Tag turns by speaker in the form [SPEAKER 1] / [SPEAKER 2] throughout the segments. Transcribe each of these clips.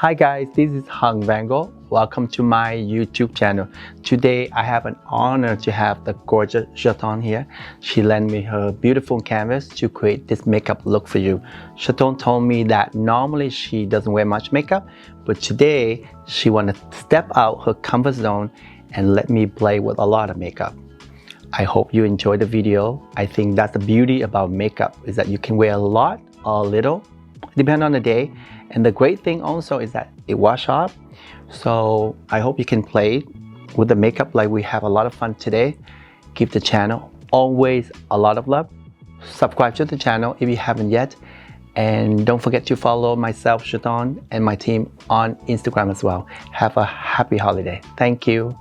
[SPEAKER 1] Hi guys, this is Vanngo. Welcome to my YouTube channel. Today I have an honor to have the gorgeous Chaton here. She lent me her beautiful canvas to create this makeup look for you. Chaton told me that normally she doesn't wear much makeup, but today she wanted to step out her comfort zone and let me play with a lot of makeup. I hope you enjoy the video. I think that's the beauty about makeup, is that you can wear a lot or a little, depending on the day. And the great thing also is that it wash off. So I hope you can play with the makeup like we have a lot of fun today. Give the channel always a lot of love. Subscribe to the channel if you haven't yet. And don't forget to follow myself, Chaton, and my team on Instagram as well. Have a happy holiday. Thank you.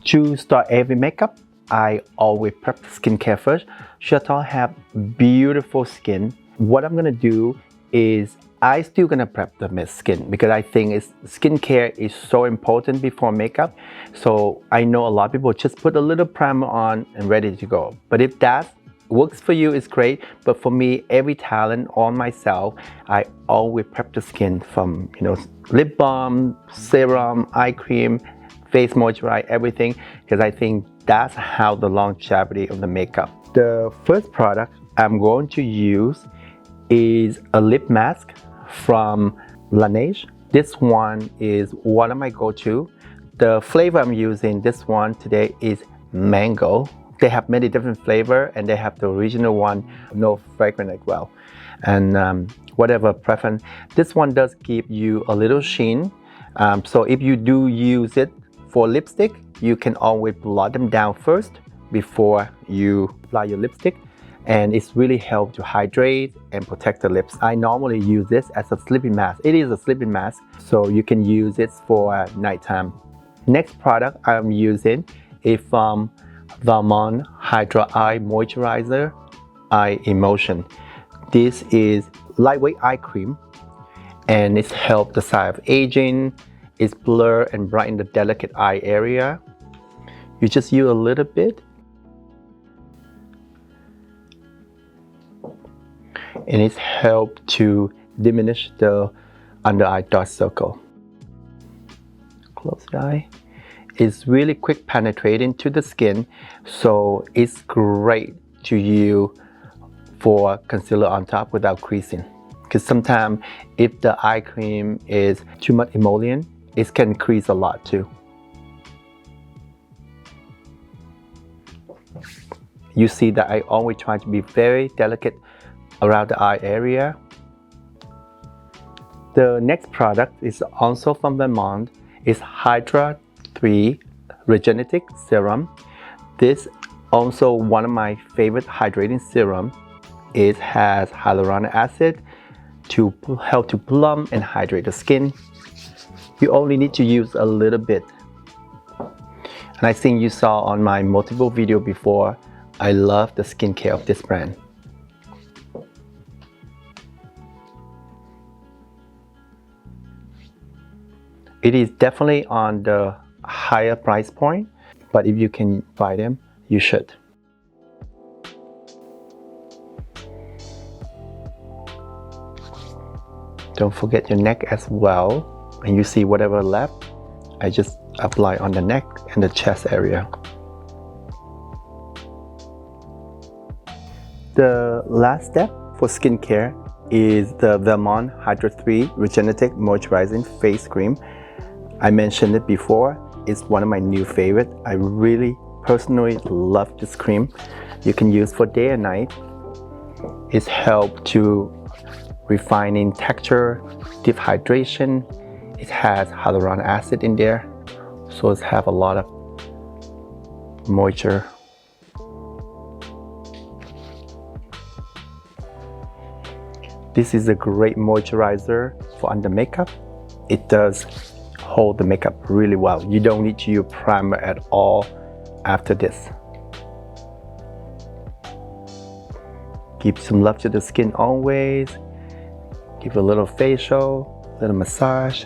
[SPEAKER 1] To start every makeup, I always prep the skincare first. Chaton have beautiful skin. What I'm gonna do is I still gonna prep the skin because I think skincare is so important before makeup. So I know a lot of people just put a little primer on and ready to go. But if that works for you, it's great. But for me, every talent on myself, I always prep the skin from lip balm, serum, eye cream, face moisturizer, everything, because I think that's how the longevity of the makeup. The first product I'm going to use is a lip mask from Laneige. This one is one of my go-to. The flavor I'm using this one today is mango. They have many different flavor and they have the original one, no fragrance as well. And whatever preference, this one does give you a little sheen. So if you do use it for lipstick, you can always blot them down first before you apply your lipstick. And it's really helped to hydrate and protect the lips. I normally use this as a sleeping mask. It is a sleeping mask, so you can use it for nighttime. Next product I'm using is from Vanngo Hydra Eye Moisturizer Eye Emulsion. This is lightweight eye cream, and it's helped the sign of aging. It's blur and brighten the delicate eye area. You just use a little bit. And it's helped to diminish the under eye dark circle. Close the eye. It's really quick penetrating to the skin, so it's great to use for concealer on top without creasing. Because sometimes if the eye cream is too much emollient, it can crease a lot too. You see that I always try to be very delicate around the eye area. The next product is also from Vanngo. It's Hydra 3 Regenerative Serum. This also one of my favorite hydrating serum. It has hyaluronic acid to help to plump and hydrate the skin. You only need to use a little bit. And I think you saw on my multiple video before, I love the skincare of this brand. It is definitely on the higher price point, but if you can buy them, you should. Don't forget your neck as well. And you see whatever left, I just apply on the neck and the chest area. The last step for skincare is the Vanngo Hydra 3 Regenerative Moisturizing Face Cream. I mentioned it before, it's one of my new favorites. I really personally love this cream. You can use for day and night. It's helped to refining texture, deep hydration. It has hyaluronic acid in there, so it has a lot of moisture. This is a great moisturizer for under makeup. It does hold the makeup really well. You don't need to use primer at all after this. Give some love to the skin always. Give a little facial, little massage.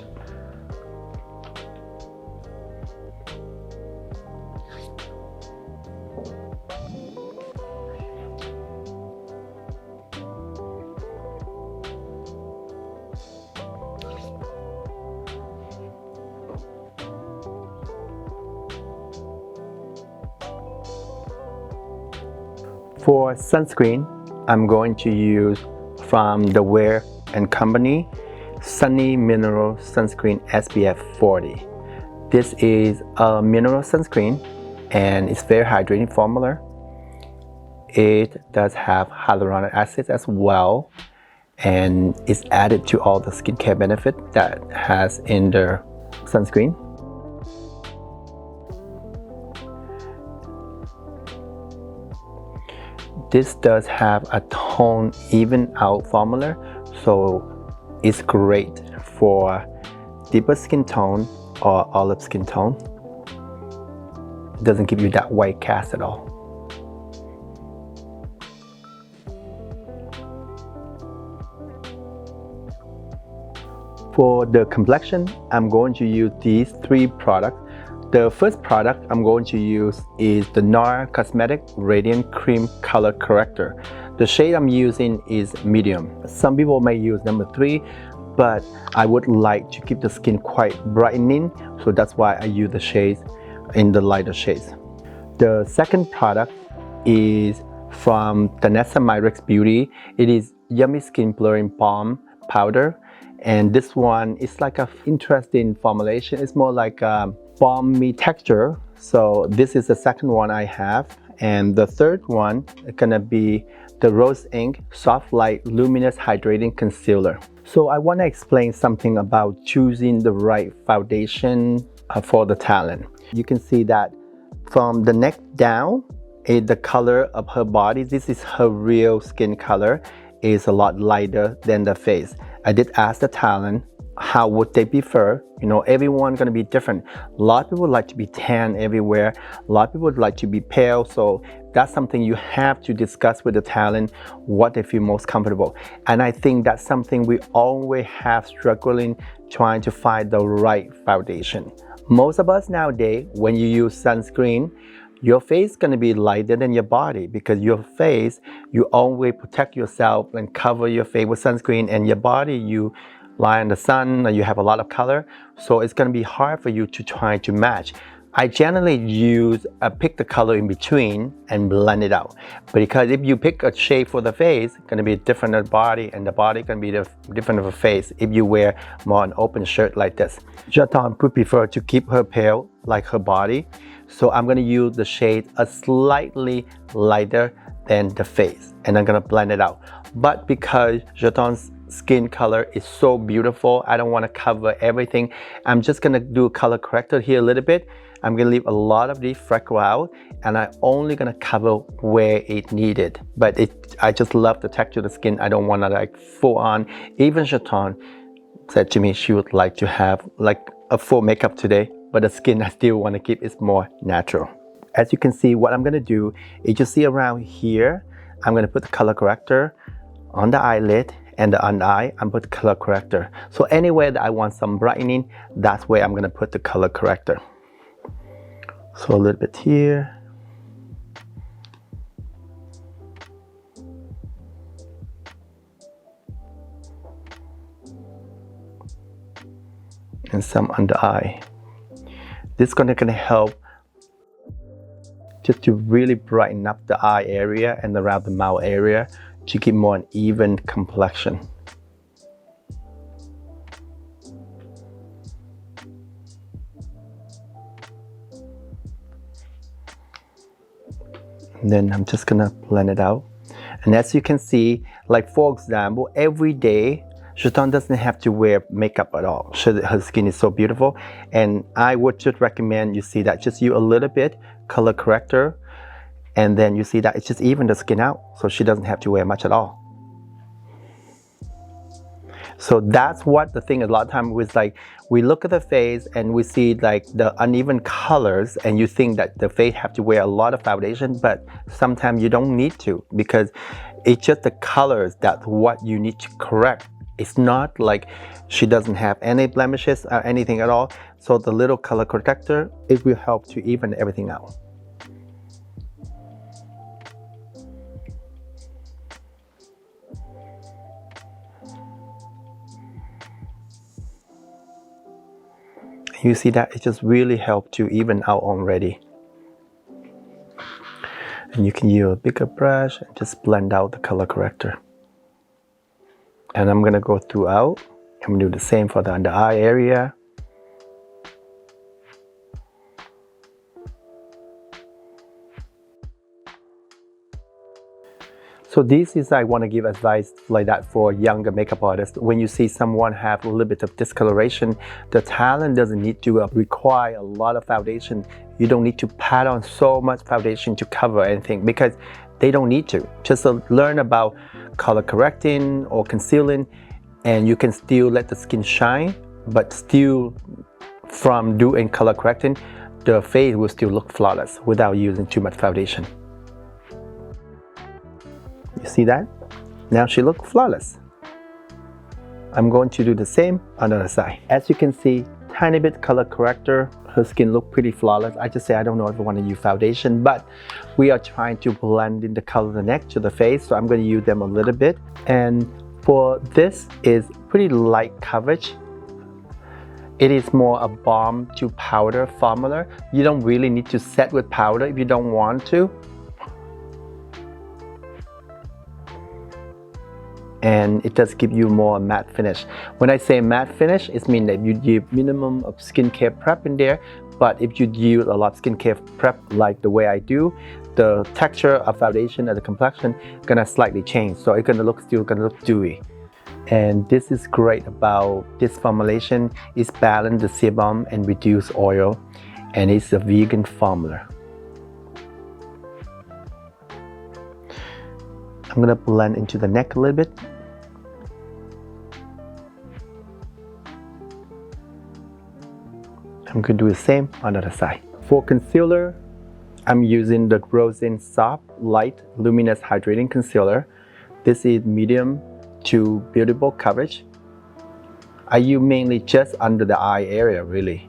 [SPEAKER 1] For sunscreen, I'm going to use from the Wear and Company Sunny Mineral Sunscreen SPF 40. This is a mineral sunscreen and it's very hydrating formula. It does have hyaluronic acid as well, and it's added to all the skincare benefit that has in the sunscreen. This does have a tone even out formula, so it's great for deeper skin tone or olive skin tone. It doesn't give you that white cast at all. For the complexion, I'm going to use these 3 products. The first product I'm going to use is the NAR Cosmetic Radiant Cream Color Corrector. The shade I'm using is medium. Some people may use number 3, but I would like to keep the skin quite brightening, so that's why I use the shades in the lighter shades. The second product is from Danessa Myrix Beauty. It is Yummy Skin Blurring Balm Powder, and this one is like a interesting formulation. It's more like a balmy texture. So this is the second one I have, and the third one is gonna be the Rose Ink Soft Light Luminous Hydrating Concealer. So I want to explain something about choosing the right foundation for the talent. You can see that from the neck down, the color of her body, this is her real skin color, is a lot lighter than the face. I did ask the talent how would they prefer. You know, everyone gonna be different. A lot of people would like to be tan everywhere. A lot of people would like to be pale. So that's something you have to discuss with the talent, what they feel most comfortable. And I think that's something we always have struggling trying to find the right foundation. Most of us nowadays, when you use sunscreen, your face is going to be lighter than your body, because your face, you always protect yourself and cover your face with sunscreen, and your body, you lie in the sun and you have a lot of color, so it's going to be hard for you to try to match. I generally pick the color in between and blend it out, because if you pick a shade for the face, it's going to be different than the body, and the body can be different of a face if you wear more an open shirt like this. Jaton would prefer to keep her pale like her body, so I'm going to use the shade a slightly lighter than the face, and I'm going to blend it out. But because Jaton's skin color is so beautiful, I don't want to cover everything. I'm just going to do a color corrector here a little bit. I'm going to leave a lot of the freckle out, and I'm only going to cover where it needed. But I just love the texture of the skin. I don't want to like full on. Even Jaton said to me she would like to have like a full makeup today, but the skin I still want to keep is more natural. As you can see, what I'm going to do is just see around here, I'm going to put the color corrector on the eyelid, and the under eye, I'm put the color corrector. So anywhere that I want some brightening, that's where I'm going to put the color corrector. So a little bit here. And some under eye. This is going to help just to really brighten up the eye area and around the mouth area to keep more an even complexion. And then I'm just gonna blend it out. And as you can see, like for example, every day Jaton doesn't have to wear makeup at all. Her skin is so beautiful, and I would just recommend you see that just use a little bit color corrector, and then you see that it's just even the skin out, so she doesn't have to wear much at all. So that's what the thing is. A lot of times with like, we look at the face and we see like the uneven colors, and you think that the face have to wear a lot of foundation, but sometimes you don't need to, because it's just the colors that's what you need to correct. It's not like she doesn't have any blemishes or anything at all. So the little color corrector, it will help to even everything out. You see that it just really helped to even out already. And you can use a bigger brush and just blend out the color corrector. And I'm gonna go throughout. I'm gonna do the same for the under eye area. So this is, I want to give advice like that for younger makeup artists. When you see someone have a little bit of discoloration, the talent doesn't need to require a lot of foundation. You don't need to pat on so much foundation to cover anything because they don't need to. Just learn about color correcting or concealing, and you can still let the skin shine, but still from doing color correcting, the face will still look flawless without using too much foundation. You see that? Now she looks flawless. I'm going to do the same on the other side. As you can see, tiny bit color corrector. Her skin look pretty flawless. I just say I don't know if I want to use foundation, but we are trying to blend in the color of the neck to the face, so I'm going to use them a little bit. And for this is pretty light coverage. It is more a balm to powder formula. You don't really need to set with powder if you don't want to. And it does give you more matte finish. When I say matte finish, it means that you give minimum of skincare prep in there, but if you use a lot of skincare prep like the way I do, the texture of foundation and the complexion gonna slightly change, so it's still gonna look dewy. And this is great about this formulation, is balance the sebum and reduce oil, and it's a vegan formula. I'm going to blend into the neck a little bit. I'm going to do the same on the other side. For concealer, I'm using the Rosin Soft Light Luminous Hydrating Concealer. This is medium to beautiful coverage. I use mainly just under the eye area, really.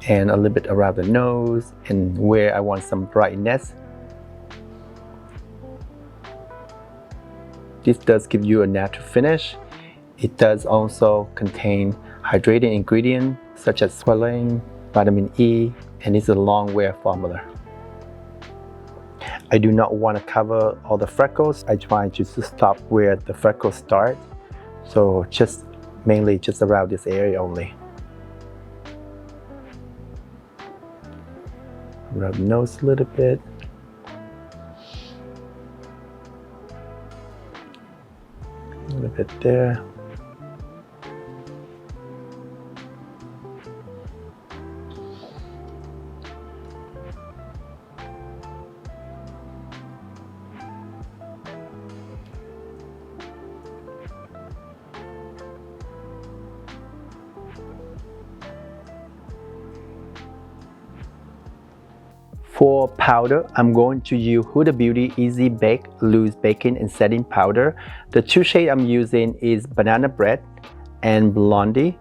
[SPEAKER 1] And a little bit around the nose and where I want some brightness. This does give you a natural finish. It does also contain hydrating ingredients such as squalane, vitamin E, and it's a long wear formula. I do not want to cover all the freckles. I try to stop where the freckles start. So mainly just around this area only. Rub the nose a little bit. A little bit there. For powder, I'm going to use Huda Beauty Easy Bake Loose Baking and Setting Powder. The two shades I'm using is Banana Bread and Blondie.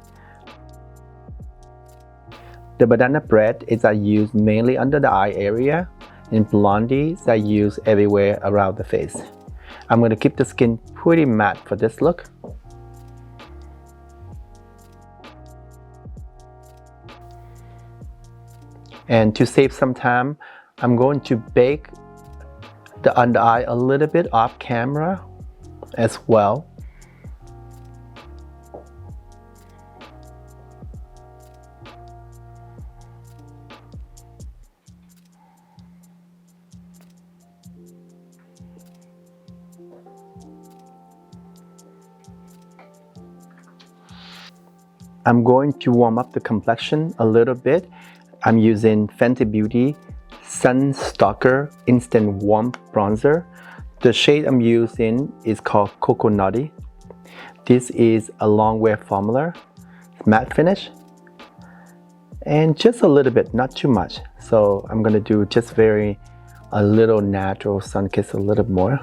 [SPEAKER 1] The Banana Bread is I use mainly under the eye area, and Blondie I use everywhere around the face. I'm going to keep the skin pretty matte for this look. And to save some time, I'm going to bake the under eye a little bit off camera as well. I'm going to warm up the complexion a little bit. I'm using Fenty Beauty Sun Stalker Instant Warmth Bronzer. The shade I'm using is called Coconutty. This is a long wear formula, matte finish, and just a little bit, not too much. So I'm gonna do just a little natural sun kiss a little more.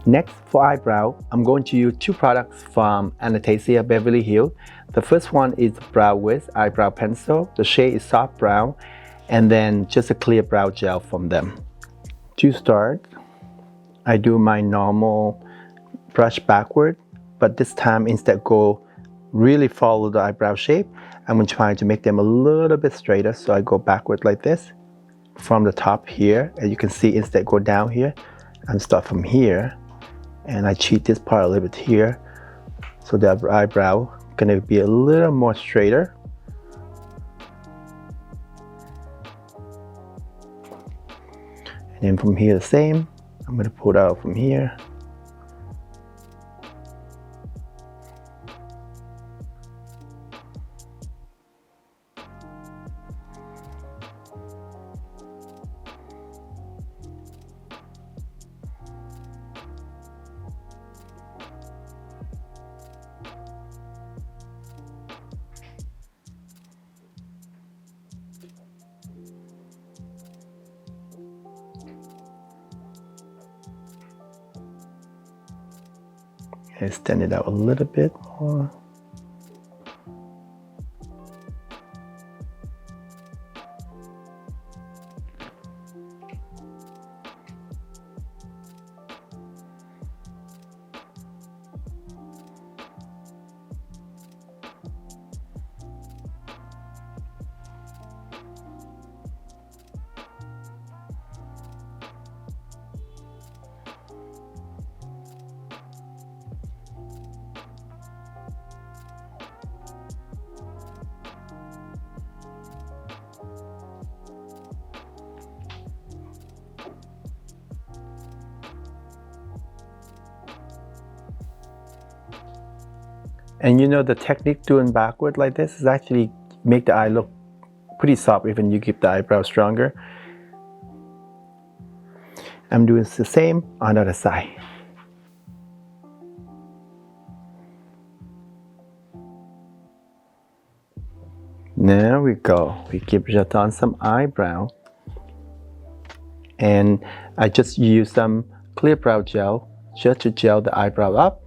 [SPEAKER 1] Next, for eyebrow, I'm going to use two products from Anastasia Beverly Hills. The first one is Brow Wiz Eyebrow Pencil. The shade is soft brown, and then just a clear brow gel from them. To start, I do my normal brush backward, but this time instead go really follow the eyebrow shape. I'm trying to make them a little bit straighter, so I go backward like this from the top here. As you can see, instead go down here and start from here, and I cheat this part a little bit here, so the eyebrow gonna be a little more straighter. And then from here the same, I'm gonna pull it out from here. Extend it out a little bit more. And you know, the technique doing backward like this is actually make the eye look pretty soft even you keep the eyebrow stronger. I'm doing the same on the other side. There we go. We give Jatan some eyebrow. And I just use some clear brow gel just to gel the eyebrow up.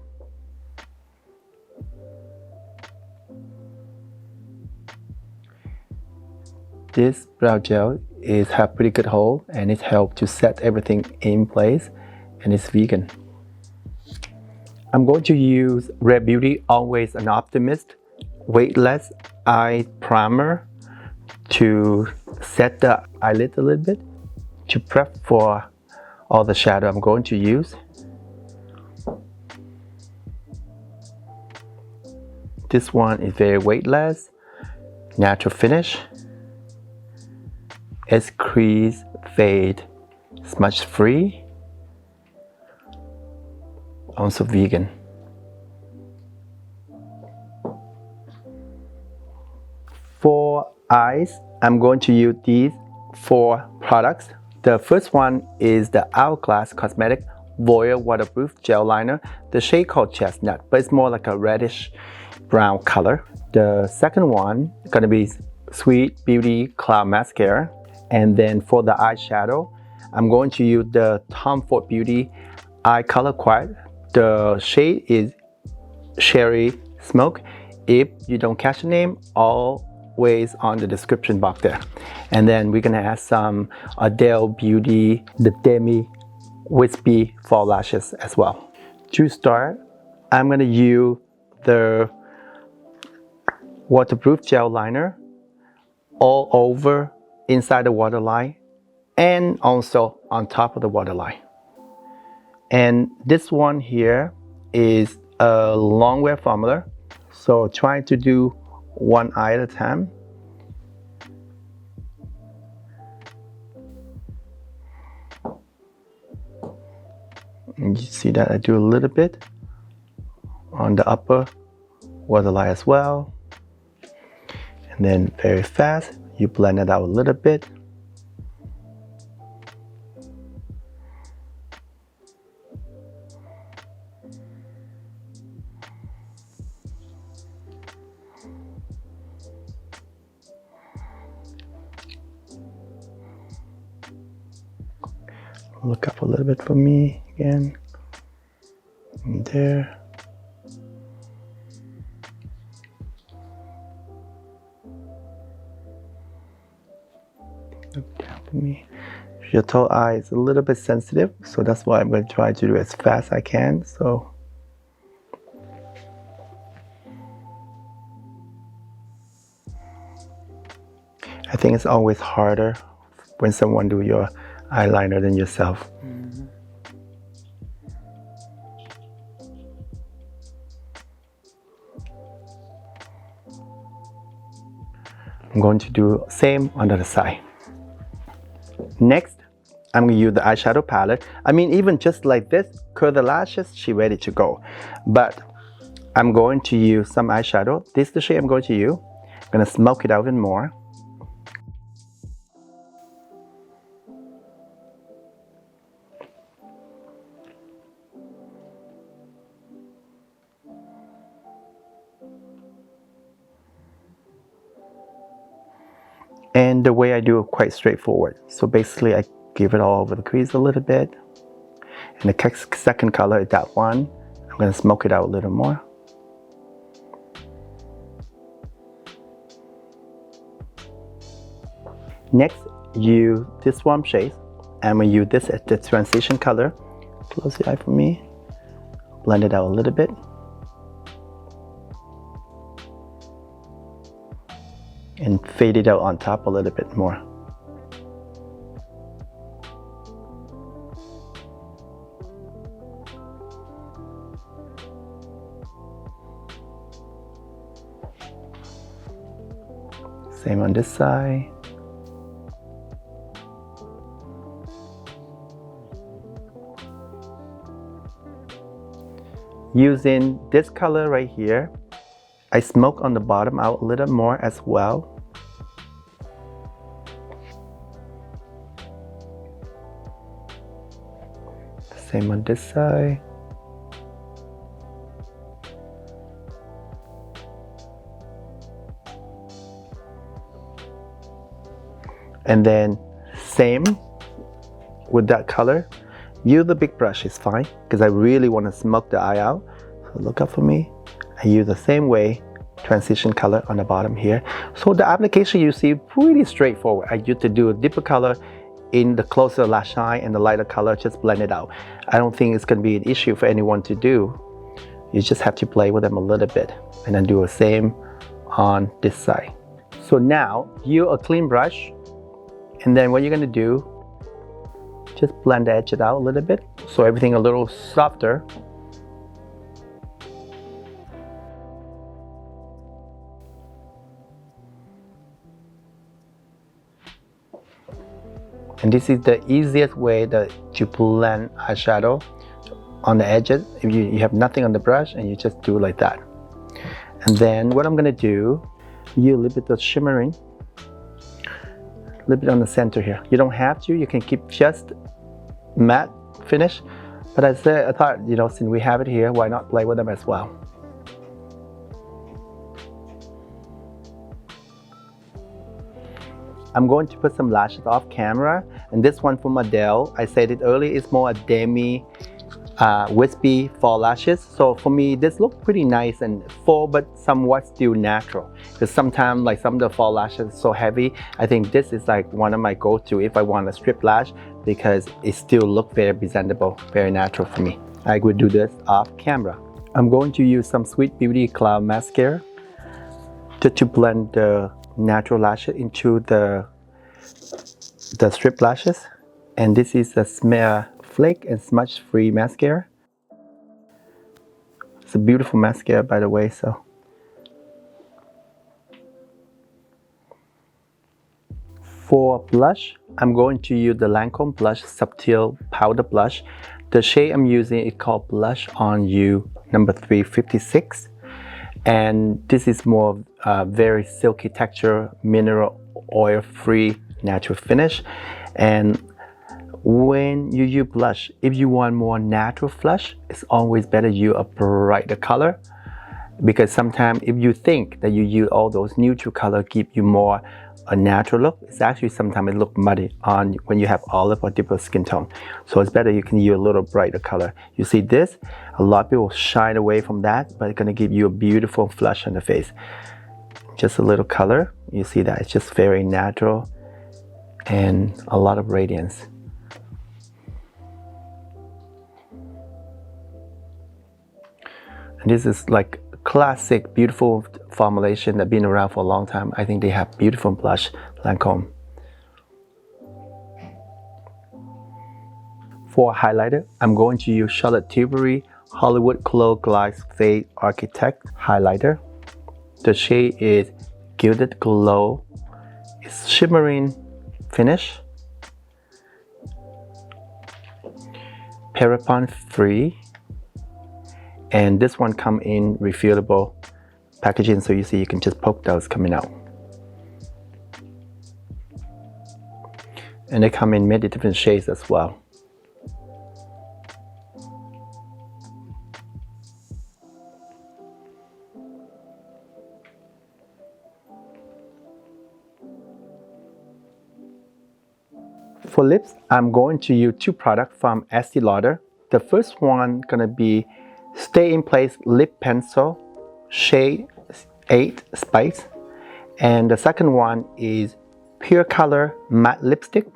[SPEAKER 1] This brow gel have pretty good hold, and it helps to set everything in place, and it's vegan. I'm going to use Rare Beauty Always an Optimist Weightless Eye Primer to set the eyelid a little bit to prep for all the shadow I'm going to use. This one is very weightless, natural finish. It's crease, fade, smudge free, also vegan. For eyes, I'm going to use these 4 products. The first one is the Hourglass Cosmetic Voyeur Waterproof Gel Liner. The shade called Chestnut, but it's more like a reddish brown color. The second one is going to be Sweet Beauty Cloud Mascara. And then for the eyeshadow, I'm going to use the Tom Ford Beauty Eye Color Quiet. The shade is Cherry Smoke. If you don't catch the name, always on the description box there. And then we're gonna add some Adele Beauty, the Demi Wispy Fall Lashes as well. To start, I'm gonna use the waterproof gel liner all over inside the waterline and also on top of the waterline. And this one here is a long wear formula, so try to do one eye at a time. And you see that I do a little bit on the upper waterline as well, and then very fast you blend it out a little bit. Look up a little bit for me again. And there. Look down for me. Your toe eye is a little bit sensitive, so that's why I'm going to try to do it as fast as I can. So I think it's always harder when someone do your eyeliner than yourself. I'm going to do same on the other side. Next, I'm going to use the eyeshadow palette. I mean, even just like this, curl the lashes, she's ready to go. But I'm going to use some eyeshadow. This is the shade I'm going to use. I'm going to smoke it out even more. And the way I do it quite straightforward. So basically I give it all over the crease a little bit. And the second color is that one. I'm going to smoke it out a little more. Next, use this warm shade. I'm going to use this as the transition color. Close the eye for me. Blend it out a little bit. And fade it out on top a little bit more. Same on this side. Using this color right here, I smoke on the bottom out a little more as well. Same on this side. And then same with that color. Use the big brush is fine because I really want to smoke the eye out. So look up for me. I use the same way, transition color on the bottom here. So the application you see pretty straightforward. I used to do a deeper color in the closer lash line and the lighter color, just blend it out. I don't think it's going to be an issue for anyone to do. You just have to play with them a little bit and then do the same on this side. So now use a clean brush, and then what you're going to do, just blend the edge it out a little bit so everything a little softer. And this is the easiest way to blend eyeshadow on the edges. If you have nothing on the brush and you just do like that. And then what I'm going to do, use a little bit of shimmering, a little bit on the center here. You don't have to, you can keep just matte finish. But I thought, you know, since we have it here, why not play with them as well? I'm going to put some lashes off camera, and this one from Adele, I said it earlier, is more a demi wispy fall lashes. So for me, this looks pretty nice and full, but somewhat still natural. Because sometimes, like some of the fall lashes are so heavy, I think this is like one of my go-to if I want a strip lash, because it still looks very presentable, very natural for me. I would do this off camera. I'm going to use some Sweet Beauty Cloud Mascara to blend the natural lashes into the strip lashes. And this is a Smear Flake and Smudge Free Mascara. It's a beautiful mascara, by the way. So for blush, I'm going to use the Lancome Blush Subtle Powder Blush. The shade I'm using is called Blush on You number 356. And this is more very silky texture, mineral oil free natural finish. And when you use blush, if you want more natural flush, it's always better you a brighter color, because sometimes if you think that you use all those neutral color give you more a natural look, it's actually sometimes it look muddy on when you have olive or deeper skin tone. So it's better you can use a little brighter color. You see this, a lot of people shine away from that, but it's going to give you a beautiful flush on the face. Just a little color, you see that it's just very natural and a lot of radiance. And this is like classic, beautiful formulation that's been around for a long time. I think they have beautiful blush, Lancome. For highlighter, I'm going to use Charlotte Tilbury Hollywood Glow Glass Fade Architect highlighter. The shade is Gilded Glow. It's shimmering finish. Paraben free. And this one come in refillable packaging, so you see you can just poke those coming out. And they come in many different shades as well. For lips, I'm going to use two products from Estee Lauder. The first one gonna be Stay in Place Lip Pencil, shade 8 Spice. And the second one is Pure Color Matte Lipstick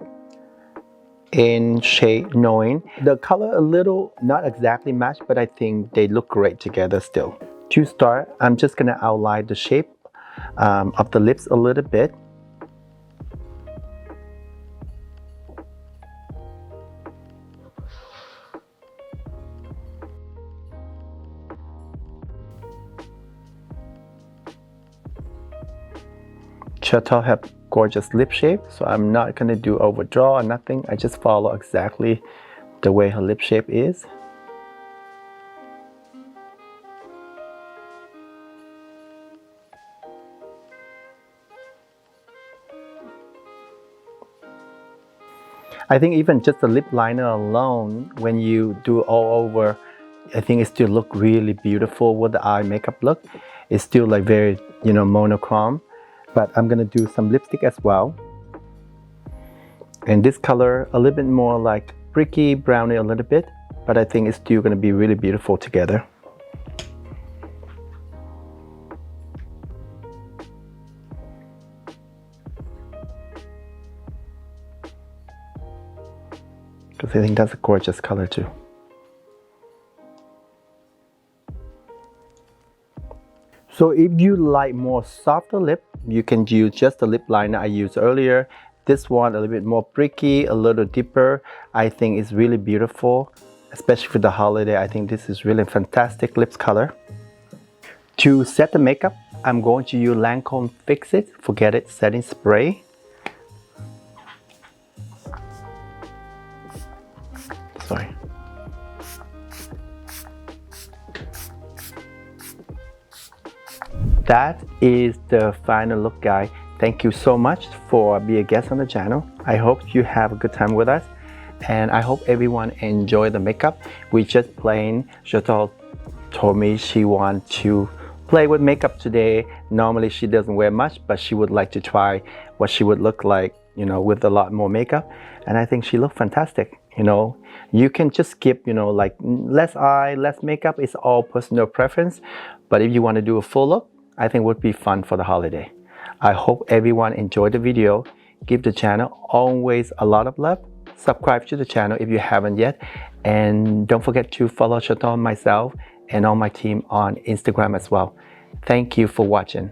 [SPEAKER 1] in shade Knowing. The color a little, not exactly matched, but I think they look great together still. To start, I'm just gonna outline the shape of the lips a little bit. Chateau have gorgeous lip shape, so I'm not gonna do overdraw or nothing. I just follow exactly the way her lip shape is. I think even just the lip liner alone, when you do all over, I think it still look really beautiful with the eye makeup look. It's still like very, you know, monochrome. But I'm gonna do some lipstick as well. And this color, a little bit more like bricky, browny a little bit, but I think it's still gonna be really beautiful together. Because I think that's a gorgeous color too. So if you like more softer lip, you can use just the lip liner I used earlier. This one a little bit more bricky, a little deeper. I think it's really beautiful, especially for the holiday. I think this is really fantastic lips color. To set the makeup, I'm going to use Lancome Fix It Forget It setting spray. Sorry. That is the final look, guys. Thank you so much for being a guest on the channel. I hope you have a good time with us, and I hope everyone enjoy the makeup. We just playing. Chateau told me she wants to play with makeup today. Normally she doesn't wear much, but she would like to try what she would look like, you know, with a lot more makeup. And I think she looked fantastic. You know, you can just skip, you know, like less eye, less makeup. It's all personal preference. But if you want to do a full look, I think would be fun for the holiday. I hope everyone enjoyed the video. Give the channel always a lot of love. Subscribe to the channel if you haven't yet. And don't forget to follow Chateau, myself, and all my team on Instagram as well. Thank you for watching.